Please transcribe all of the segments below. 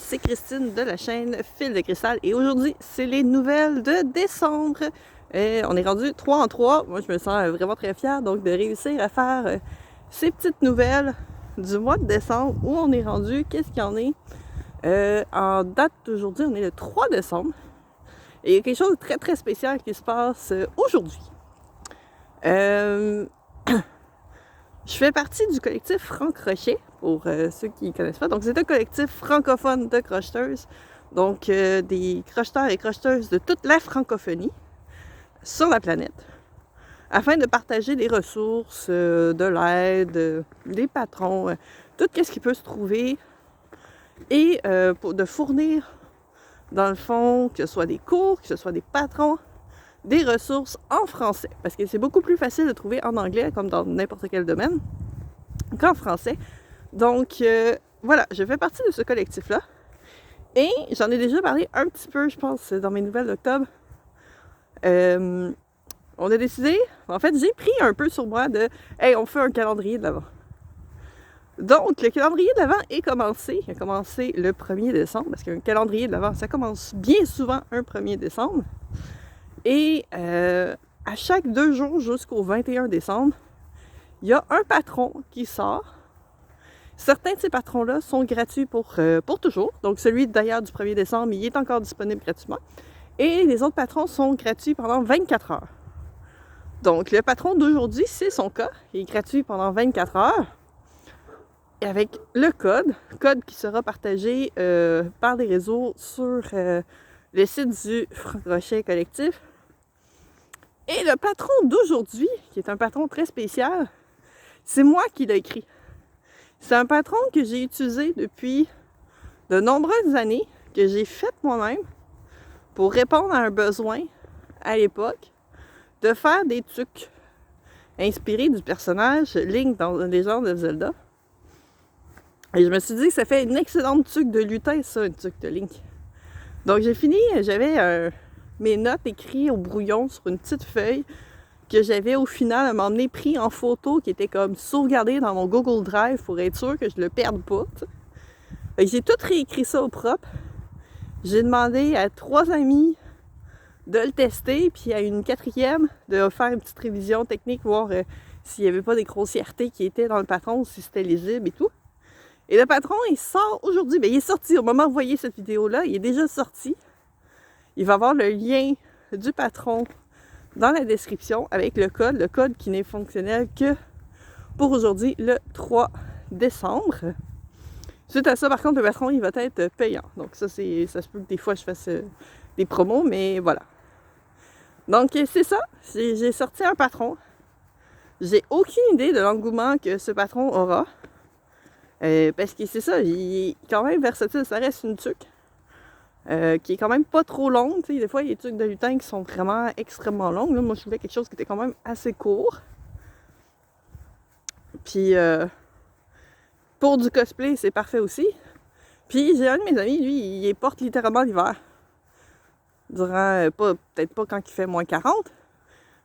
c'est Christine de la chaîne Fil de Cristal et aujourd'hui, c'est les nouvelles de décembre. On est rendu 3 en 3. Moi, je me sens vraiment très fière donc de réussir à faire ces petites nouvelles du mois de décembre où on est rendu. Qu'est-ce qu'il y en est? En date d'aujourd'hui, on est le 3 décembre et il y a quelque chose de très très spécial qui se passe aujourd'hui. Je fais partie du collectif Franc-Crochet, pour ceux qui ne connaissent pas. Donc, c'est un collectif francophone de crocheteuses. Donc, des crocheteurs et crocheteuses de toute la francophonie sur la planète, afin de partager des ressources, de l'aide, des patrons, tout ce qui peut se trouver, et de fournir, dans le fond, que ce soit des cours, que ce soit des patrons, des ressources en français, parce que c'est beaucoup plus facile de trouver en anglais, comme dans n'importe quel domaine, qu'en français. Donc, voilà, je fais partie de ce collectif-là. Et j'en ai déjà parlé un petit peu, je pense, dans mes nouvelles d'octobre. On a décidé, en fait, j'ai pris un peu sur moi de « Hey, on fait un calendrier de l'Avent ». Donc, le calendrier de l'Avent est commencé. Il a commencé le 1er décembre, parce qu'un calendrier de l'Avent, ça commence bien souvent un 1er décembre. Et à chaque 2 jours jusqu'au 21 décembre, il y a un patron qui sort. Certains de ces patrons-là sont gratuits pour toujours. Donc celui d'ailleurs du 1er décembre, il est encore disponible gratuitement. Et les autres patrons sont gratuits pendant 24 heures. Donc le patron d'aujourd'hui, c'est son cas. Il est gratuit pendant 24 heures. Et avec le code qui sera partagé par les réseaux sur le site du Franc-Crochet Collectif. Et le patron d'aujourd'hui, qui est un patron très spécial, c'est moi qui l'ai écrit. C'est un patron que j'ai utilisé depuis de nombreuses années, que j'ai fait moi-même pour répondre à un besoin à l'époque de faire des trucs inspirés du personnage Link dans les légendes de Zelda. Et je me suis dit que ça fait une excellente tuque de lutin, ça, une tuque de Link. Donc j'ai fini, j'avais mes notes écrites au brouillon sur une petite feuille que j'avais au final à m'emmener pris en photo, qui était comme sauvegardé dans mon Google Drive pour être sûr que je le perde pas. J'ai tout réécrit ça au propre. J'ai demandé à 3 amis de le tester, puis à une 4e de faire une petite révision technique, voir s'il n'y avait pas des grossièretés qui étaient dans le patron, si c'était lisible et tout. Et le patron, il sort aujourd'hui. Bien, il est sorti au moment où vous voyez cette vidéo-là. Il est déjà sorti. Il va avoir le lien du patron dans la description avec le code qui n'est fonctionnel que pour aujourd'hui, le 3 décembre. Suite à ça, par contre, le patron, il va être payant. Donc ça se peut que des fois, je fasse des promos, mais voilà. Donc, c'est ça. J'ai sorti un patron. J'ai aucune idée de l'engouement que ce patron aura. Parce que c'est ça, il est quand même versatile. Ça reste une tuque. Qui est quand même pas trop longue. T'sais. Des fois, il y a des trucs de lutin qui sont vraiment extrêmement longues. Là, moi, je voulais quelque chose qui était quand même assez court. Puis, pour du cosplay, c'est parfait aussi. Puis, j'ai un de mes amis, lui, il les porte littéralement l'hiver. Durant, peut-être pas quand il fait moins 40,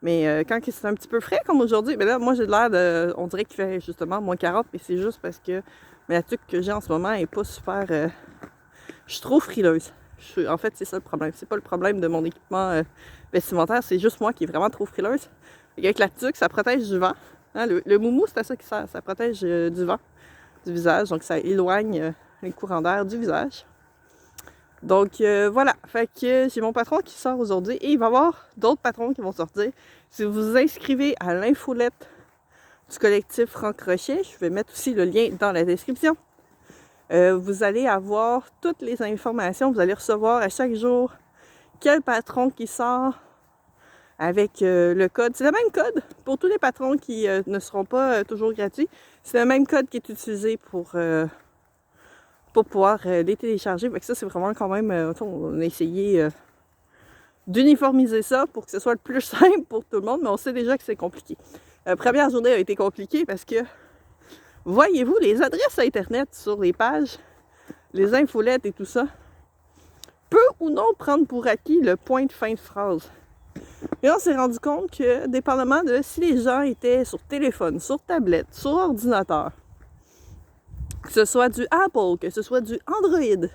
mais quand c'est un petit peu frais, comme aujourd'hui. Mais là, moi, j'ai l'air de... On dirait qu'il fait justement moins 40, mais c'est juste parce que la tuque que j'ai en ce moment est pas super... je suis trop frileuse. En fait, c'est ça le problème. C'est pas le problème de mon équipement vestimentaire, c'est juste moi qui est vraiment trop frileuse. Et avec la tuque, ça protège du vent. Hein, le moumou, c'est à ça qui sert. Ça protège du vent, du visage. Donc, ça éloigne les courants d'air du visage. Donc, voilà. Fait que j'ai mon patron qui sort aujourd'hui et il va y avoir d'autres patrons qui vont sortir. Si vous vous inscrivez à l'infolette du collectif Franc-Crochet, je vais mettre aussi le lien dans la description. Vous allez avoir toutes les informations, vous allez recevoir à chaque jour quel patron qui sort avec le code. C'est le même code pour tous les patrons qui ne seront pas toujours gratuits. C'est le même code qui est utilisé pour pouvoir les télécharger. Fait que ça, c'est vraiment quand même... on a essayé d'uniformiser ça pour que ce soit le plus simple pour tout le monde, mais on sait déjà que c'est compliqué. La première journée a été compliquée parce que voyez-vous, les adresses Internet sur les pages, les infolettes et tout ça, peut ou non prendre pour acquis le point de fin de phrase. Et on s'est rendu compte que, dépendamment de si les gens étaient sur téléphone, sur tablette, sur ordinateur, que ce soit du Apple, que ce soit du Android,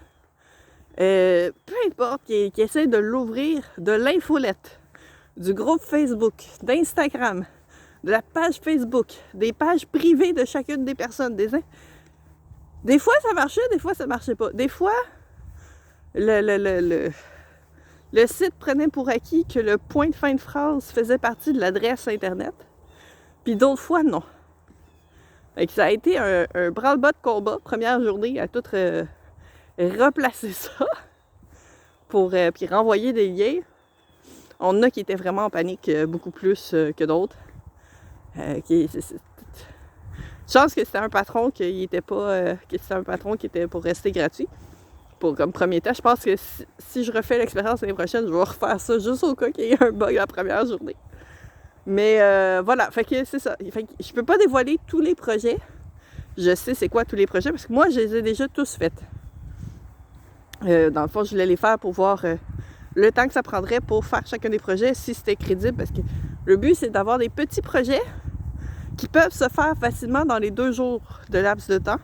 peu importe, qui essaie de l'ouvrir, de l'infolette, du groupe Facebook, d'Instagram, de la page Facebook, des pages privées de chacune des personnes. Des fois, ça marchait, des fois, ça marchait pas. Des fois, le site prenait pour acquis que le point de fin de phrase faisait partie de l'adresse Internet. Puis d'autres fois, non. Fait que ça a été un branle-bas de combat, première journée, à tout replacer ça pour puis renvoyer des liens. On en a qui étaient vraiment en panique beaucoup plus que d'autres. Chance que c'était un patron qui était pas que c'était un patron qui était pour rester gratuit. Pour comme premier temps, je pense que si je refais l'expérience l'année prochaine, je vais refaire ça juste au cas qu'il y ait un bug la première journée. Mais voilà, fait que c'est ça. Fait que je peux pas dévoiler tous les projets. Je sais c'est quoi tous les projets parce que moi je les ai déjà tous faits. Dans le fond, je voulais les faire pour voir le temps que ça prendrait pour faire chacun des projets, si c'était crédible, parce que le but c'est d'avoir des petits projets qui peuvent se faire facilement dans les 2 jours de laps de temps.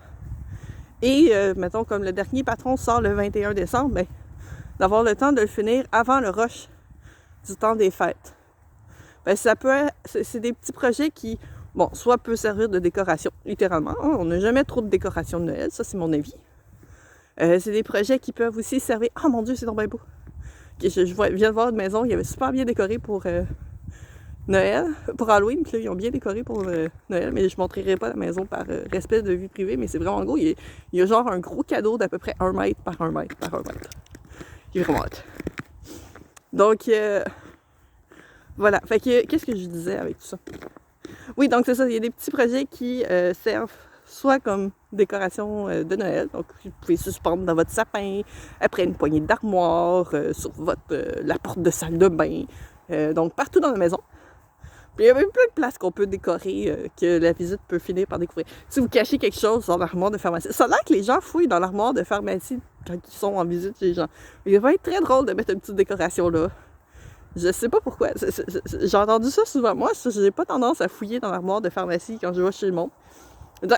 Et, mettons, comme le dernier patron sort le 21 décembre, ben, d'avoir le temps de le finir avant le rush du temps des fêtes. Ben, c'est des petits projets qui, bon, soit peut servir de décoration, littéralement. Hein, on n'a jamais trop de décoration de Noël, ça c'est mon avis. C'est des projets qui peuvent aussi servir... Oh mon Dieu, c'est donc bien beau! Je viens de voir une maison, il y avait super bien décoré pour Noël, pour Halloween, puis là, ils ont bien décoré pour Noël, mais je ne montrerai pas la maison par respect de vie privée, mais c'est vraiment gros. Il y a genre un gros cadeau d'à peu près 1 mètre par 1 mètre par 1 mètre. Il est vraiment hot. Donc, voilà. Fait que, qu'est-ce que je disais avec tout ça? Oui, donc c'est ça, il y a des petits projets qui servent soit comme décoration de Noël, donc vous pouvez suspendre dans votre sapin, après une poignée d'armoire, sur la porte de salle de bain, donc partout dans la maison. Puis il y a même plein de places qu'on peut décorer, que la visite peut finir par découvrir. Si vous cachez quelque chose dans l'armoire de pharmacie, ça a l'air que les gens fouillent dans l'armoire de pharmacie quand ils sont en visite chez les gens. Il va être très drôle de mettre une petite décoration là. Je sais pas pourquoi. J'ai entendu ça souvent. Moi, j'ai pas tendance à fouiller dans l'armoire de pharmacie quand je vais chez le monde.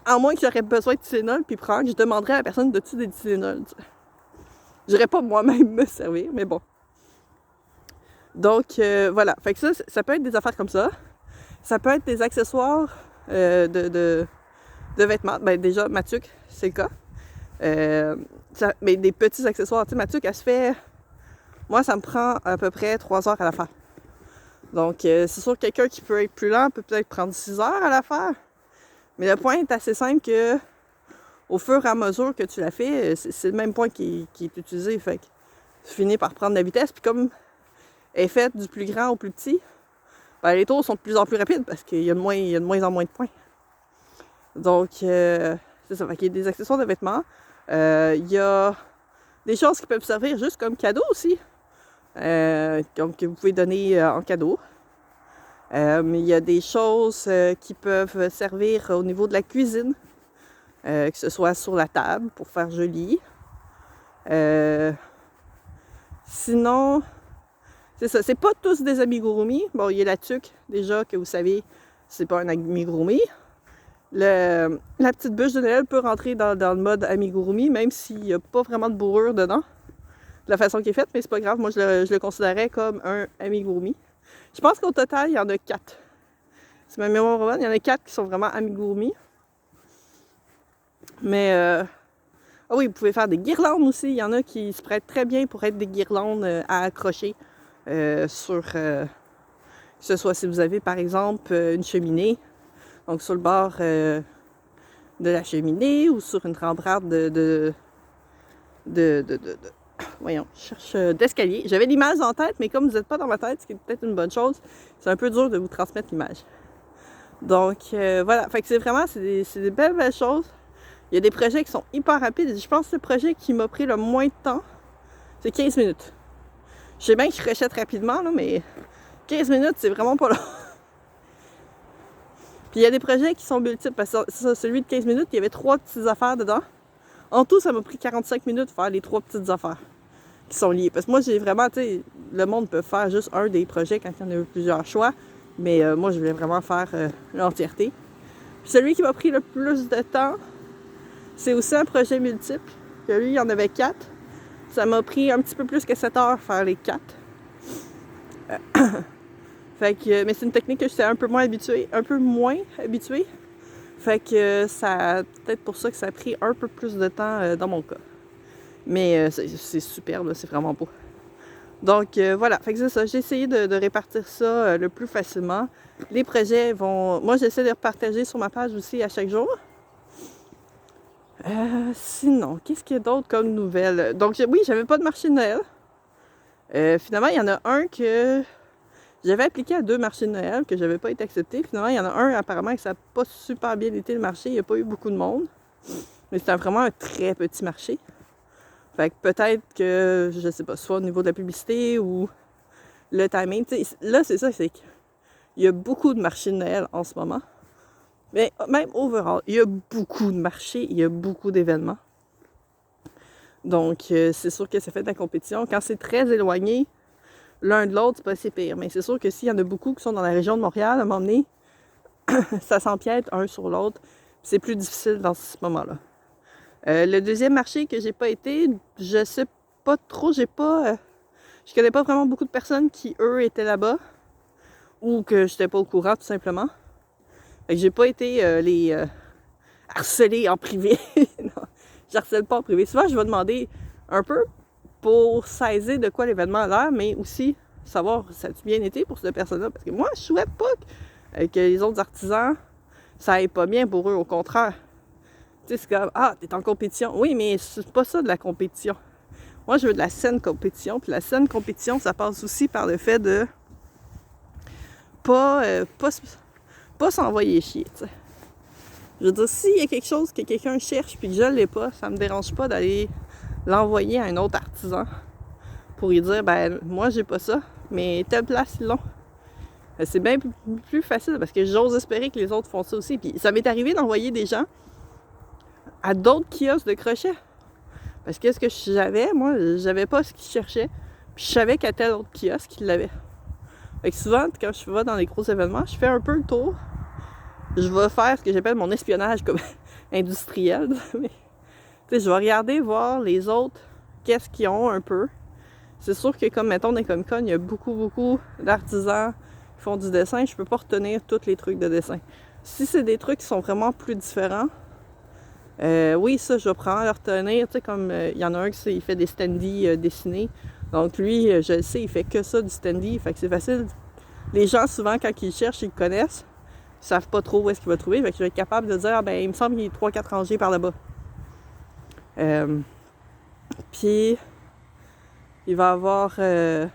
À moins que j'aurais besoin de Tylenol, puis prendre, je demanderais à la personne de-tu des Tylenol. Je n'irais pas moi-même me servir, mais bon. Donc, voilà. Fait que ça peut être des affaires comme ça. Ça peut être des accessoires de vêtements. Ben déjà, ma tuque, c'est le cas. Mais des petits accessoires. Tu sais, ma tuque, elle se fait... Moi, ça me prend à peu près 3 heures à la faire. Donc, c'est sûr que quelqu'un qui peut être plus lent peut peut-être prendre 6 heures à la faire. Mais le point est assez simple que, au fur et à mesure que tu la fais, c'est le même point qui est utilisé. Fait que tu finis par prendre la vitesse. Puis comme elle est faite du plus grand au plus petit, ben, les tours sont de plus en plus rapides parce qu'il y a de moins en moins de points. Donc, c'est ça. Fait qu'il y a des accessoires de vêtements. Il y a des choses qui peuvent servir juste comme cadeau aussi. Donc, que vous pouvez donner en cadeau. Mais il y a des choses qui peuvent servir au niveau de la cuisine. Que ce soit sur la table pour faire joli. Sinon... C'est ça, c'est pas tous des amigurumi. Bon, il y a la tuque, déjà, que vous savez, c'est pas un amigurumi. La petite bûche de Noël peut rentrer dans le mode amigurumi, même s'il n'y a pas vraiment de bourrure dedans, de la façon qui est faite, mais c'est pas grave, moi je le considérais comme un amigurumi. Je pense qu'au total, il y en a 4. C'est ma mémoire bonne, il y en a 4 qui sont vraiment amigurumi. Mais, ah oui, vous pouvez faire des guirlandes aussi, il y en a qui se prêtent très bien pour être des guirlandes à accrocher. Que ce soit si vous avez par exemple une cheminée, donc sur le bord de la cheminée ou sur une rambarde voyons, je cherche d'escalier. J'avais l'image en tête, mais comme vous n'êtes pas dans ma tête, ce qui est peut-être une bonne chose, c'est un peu dur de vous transmettre l'image. Donc voilà, fait que c'est vraiment, c'est des belles choses. Il y a des projets qui sont hyper rapides. Je pense que le projet qui m'a pris le moins de temps, c'est 15 minutes. Je sais bien que je rachète rapidement, là, mais 15 minutes, c'est vraiment pas long. Puis il y a des projets qui sont multiples. Parce que celui de 15 minutes, il y avait 3 petites affaires dedans. En tout, ça m'a pris 45 minutes de faire les 3 petites affaires qui sont liées. Parce que moi, j'ai vraiment, tu sais, le monde peut faire juste un des projets quand il y en a plusieurs choix. Mais moi, je voulais vraiment faire l'entièreté. Puis celui qui m'a pris le plus de temps, c'est aussi un projet multiple. Que lui, il y en avait 4. Ça m'a pris un petit peu plus que 7 heures faire les 4. Fait que, mais c'est une technique que j'étais un peu moins habituée. Fait que peut-être pour ça que ça a pris un peu plus de temps dans mon cas. Mais c'est super, là, c'est vraiment beau. Donc voilà, fait que c'est ça. J'ai essayé de répartir ça le plus facilement. Les projets vont... Moi, j'essaie de les repartager sur ma page aussi à chaque jour. Sinon, qu'est-ce qu'il y a d'autre comme nouvelles? Donc oui, j'avais pas de marché de Noël. Finalement, il y en a un que... J'avais appliqué à 2 marchés de Noël que j'avais pas été accepté. Finalement, il y en a un apparemment que ça n'a pas super bien été le marché. Il n'y a pas eu beaucoup de monde. Mais c'était vraiment un très petit marché. Fait que peut-être que, je sais pas, soit au niveau de la publicité ou le timing. T'sais, là, c'est ça, c'est qu'il y a beaucoup de marchés de Noël en ce moment. Mais même overall, il y a beaucoup de marchés, il y a beaucoup d'événements. Donc, c'est sûr que ça fait de la compétition. Quand c'est très éloigné, l'un de l'autre, c'est pas si pire. Mais c'est sûr que s'il y en a beaucoup qui sont dans la région de Montréal, à un moment donné, ça s'empiète un sur l'autre. C'est plus difficile dans ce moment-là. Le deuxième marché que j'ai pas été, je sais pas trop, je connais pas vraiment beaucoup de personnes qui, eux, étaient là-bas. Ou que j'étais pas au courant, tout simplement. Fait que j'ai pas été les harceler en privé. Non, j'harcèle pas en privé. Souvent, je vais demander un peu pour saisir de quoi l'événement a l'air, mais aussi savoir si ça a bien été pour cette personne-là. Parce que moi, je souhaite pas que les autres artisans, ça aille pas bien pour eux, au contraire. Tu sais, c'est comme, ah, t'es en compétition. Oui, mais c'est pas ça de la compétition. Moi, je veux de la saine compétition. Puis la saine compétition, ça passe aussi par le fait de pas s'envoyer chier, tu sais. Je veux dire, s'il y a quelque chose que quelqu'un cherche puis que je l'ai pas, ça me dérange pas d'aller l'envoyer à un autre artisan pour lui dire, ben, moi, j'ai pas ça, mais telle place, ils l'ont. C'est bien plus facile parce que j'ose espérer que les autres font ça aussi. Puis ça m'est arrivé d'envoyer des gens à d'autres kiosques de crochets. Parce que ce que j'avais, moi, j'avais pas ce qu'ils cherchaient. Puis je savais qu'à tel autre kiosque, ils l'avaient. Fait que souvent, quand je vais dans les gros événements, je fais un peu le tour. Je vais faire ce que j'appelle mon espionnage comme industriel. Mais, tu sais, je vais regarder, voir les autres, qu'est-ce qu'ils ont un peu. C'est sûr que comme, mettons, dans les Comic-Con, il y a beaucoup d'artisans qui font du dessin. Je peux pas retenir tous les trucs de dessin. Si c'est des trucs qui sont vraiment plus différents, oui, ça, je vais prendre à le retenir. Tu sais, comme il y en a un qui il fait des standees dessinés. Donc lui, je le sais, il fait que ça du standee. Fait que c'est facile. Les gens, souvent, quand ils cherchent, ils le connaissent. Ils savent pas trop où est-ce qu'il va trouver. Fait que je vais être capable de dire, ah, ben, il me semble qu'il y a 3-4 rangées par là-bas. Puis, il va y avoir... tu sais,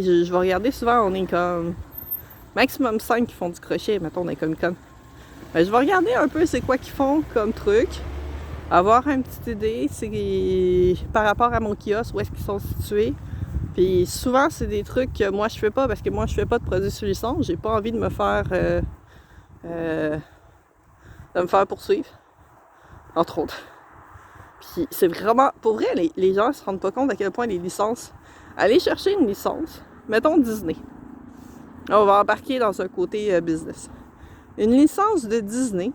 je vais regarder souvent, on est comme... maximum 5 qui font du crochet, mettons, dans les Comic-Con. Ben, je vais regarder un peu c'est quoi qu'ils font comme truc. Avoir une petite idée c'est par rapport à mon kiosque, où est-ce qu'ils sont situés. Puis souvent, c'est des trucs que moi, je fais pas parce que moi, je fais pas de produits sur licence. J'ai pas envie de me faire poursuivre, entre autres. Puis c'est vraiment... Pour vrai, les gens se rendent pas compte à quel point les licences... Aller chercher une licence, mettons Disney. Là, on va embarquer dans un côté business. Une licence de Disney...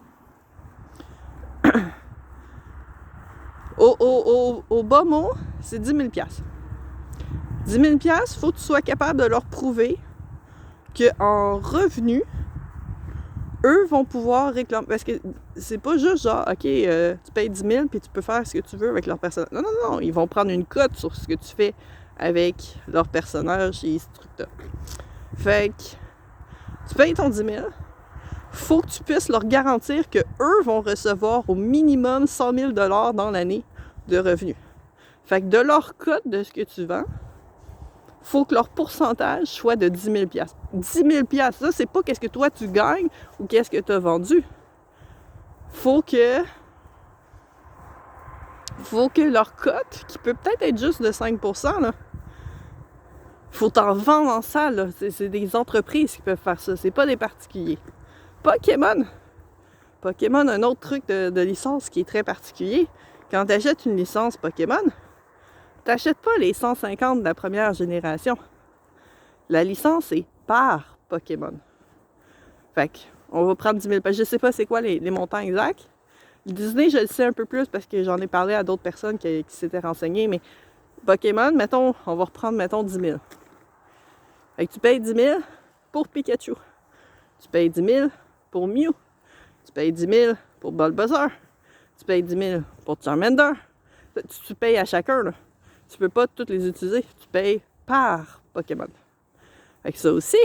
Au bas mot, c'est 10 000 $. 10 000 $, il faut que tu sois capable de leur prouver qu'en revenu, eux vont pouvoir réclamer. Parce que c'est pas juste genre, OK, tu payes 10 000 puis tu peux faire ce que tu veux avec leur personnage. Non, non, non, ils vont prendre une cote sur ce que tu fais avec leur personnage et ce truc-là. Fait que tu payes ton 10 000, faut que tu puisses leur garantir qu'eux vont recevoir au minimum 100 000 $ dans l'année de revenus. Fait que de leur cote de ce que tu vends, faut que leur pourcentage soit de 10 000 $. 10 000 $, ça, c'est pas qu'est-ce que toi tu gagnes ou qu'est-ce que tu as vendu. Faut que leur cote, qui peut peut-être être juste de 5%, là, faut t'en vendre en salle, là. C'est des entreprises qui peuvent faire ça, c'est pas des particuliers. Pokémon, un autre truc de licence qui est très particulier. Quand tu achètes une licence Pokémon, t'achètes pas les 150 de la première génération. La licence est par Pokémon. Fait que, on va prendre 10 000 $. Je sais pas c'est quoi les montants exacts. Disney, je le sais un peu plus parce que j'en ai parlé à d'autres personnes qui s'étaient renseignées, mais Pokémon, mettons, on va reprendre, mettons, 10 000. Fait que tu payes 10 000 pour Pikachu. Tu payes 10 000 pour Mew. Tu payes 10 000 pour Bulbasaur. Tu payes 10 000 pour Charmander. Tu payes à chacun, là. Tu peux pas toutes les utiliser. Tu payes par Pokémon. Fait que ça aussi,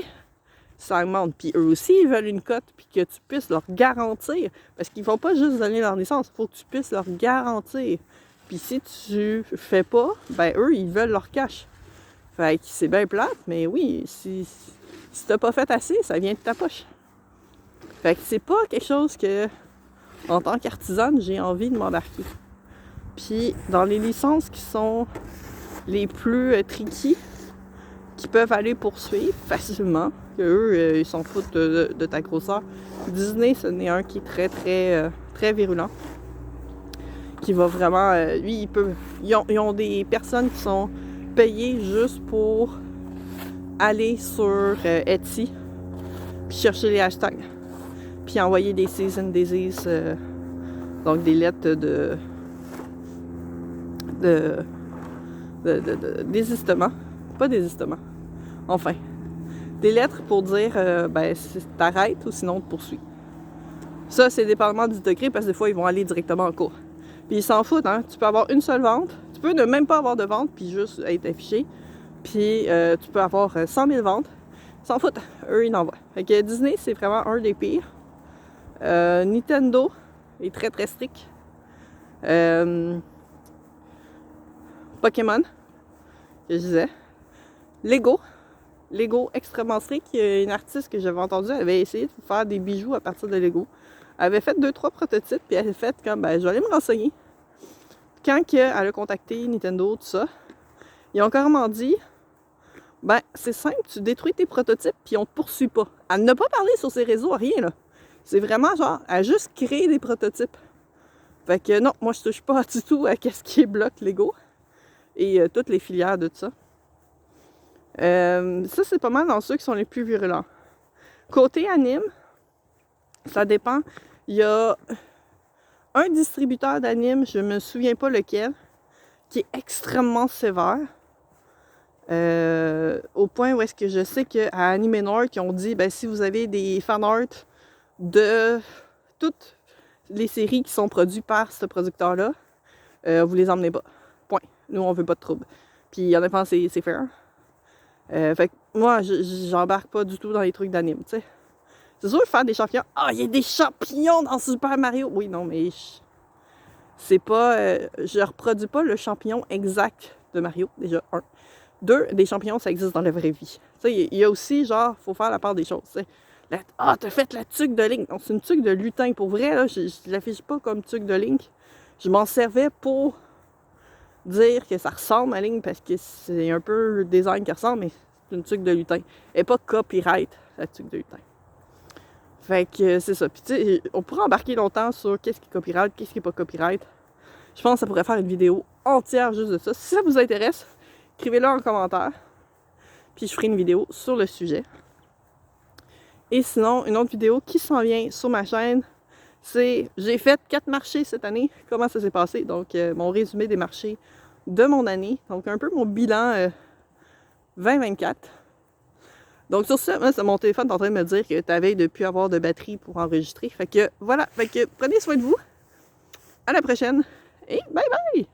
ça augmente. Puis eux aussi, ils veulent une cote, puis que tu puisses leur garantir. Parce qu'ils vont pas juste donner leur licence, il faut que tu puisses leur garantir. Puis si tu fais pas, ben eux, ils veulent leur cash. Fait que c'est bien plate, mais oui, si t'as pas fait assez, ça vient de ta poche. Fait que c'est pas quelque chose que, en tant qu'artisane, j'ai envie de m'embarquer. Puis dans les licences qui sont les plus tricky, qui peuvent aller poursuivre facilement, que eux, ils s'en foutent de ta grosseur. Disney, ce n'est un qui est très virulent. Qui va vraiment... lui, ils ont des personnes qui sont payées juste pour aller sur Etsy, puis chercher les hashtags, puis envoyer des cease and desist, donc des lettres de désistement. Pas désistement. Enfin. Des lettres pour dire ben t'arrêtes ou sinon on te poursuit. Ça, c'est dépendamment du degré parce que des fois, ils vont aller directement en cours. Puis ils s'en foutent, hein. Tu peux avoir une seule vente. Tu peux ne même pas avoir de vente puis juste être affiché. Puis tu peux avoir 100 000 ventes. Ils s'en foutent. Eux, ils envoient. Fait que Disney, c'est vraiment un des pires. Nintendo est très strict. Pokémon, que je disais. Lego extrêmement strict. Il y a une artiste que j'avais entendue, elle avait essayé de faire des bijoux à partir de Lego. Elle avait fait 2-3 prototypes, puis elle a fait comme, ben, je vais aller me renseigner. Quand elle a contacté Nintendo, tout ça, ils ont carrément dit, ben, c'est simple, tu détruis tes prototypes, puis on te poursuit pas. Elle n'a pas parlé sur ses réseaux, rien, là. C'est vraiment genre, elle a juste créé des prototypes. Fait que non, moi, je touche pas du tout à ce qui est bloc Lego et toutes les filières de tout ça. Ça, c'est pas mal dans ceux qui sont les plus virulents. Côté anime, ça dépend. Il y a un distributeur d'anime, je me souviens pas lequel, qui est extrêmement sévère. Au point où est-ce que je sais qu'à Anime Nord, qui ont dit, ben si vous avez des fanarts de toutes les séries qui sont produites par ce producteur-là, vous les emmenez pas. Point. Nous, on veut pas de trouble. Puis honnêtement, c'est fair. Fait que moi, j'embarque pas du tout dans les trucs d'anime, tu sais. C'est sûr, faire des champignons. Ah, il y a des champignons dans Super Mario! Oui, non, mais c'est pas... je reproduis pas le champignon exact de Mario, déjà, 1. 2, des champignons, ça existe dans la vraie vie. Tu sais, il y a aussi, genre, faut faire la part des choses, tu sais. Ah, t'as fait la tuque de Link! Non, c'est une tuque de lutin. Pour vrai, là, je l'affiche pas comme tuque de Link. Je m'en servais pour dire que ça ressemble à Link parce que c'est un peu le design qui ressemble, mais c'est une tuque de lutin. Elle n'est pas copyright, la tuque de lutin. Fait que c'est ça. Puis tu sais, on pourrait embarquer longtemps sur qu'est-ce qui est copyright, qu'est-ce qui n'est pas copyright. Je pense que ça pourrait faire une vidéo entière juste de ça. Si ça vous intéresse, écrivez-le en commentaire. Puis je ferai une vidéo sur le sujet. Et sinon, une autre vidéo qui s'en vient sur ma chaîne, c'est j'ai fait 4 marchés cette année. Comment ça s'est passé? Donc, mon résumé des marchés de mon année. Donc, un peu mon bilan 2024. Donc, sur ça, mon téléphone est en train de me dire que ta veille de plus avoir de batterie pour enregistrer. Fait que voilà. Fait que prenez soin de vous. À la prochaine. Et bye bye!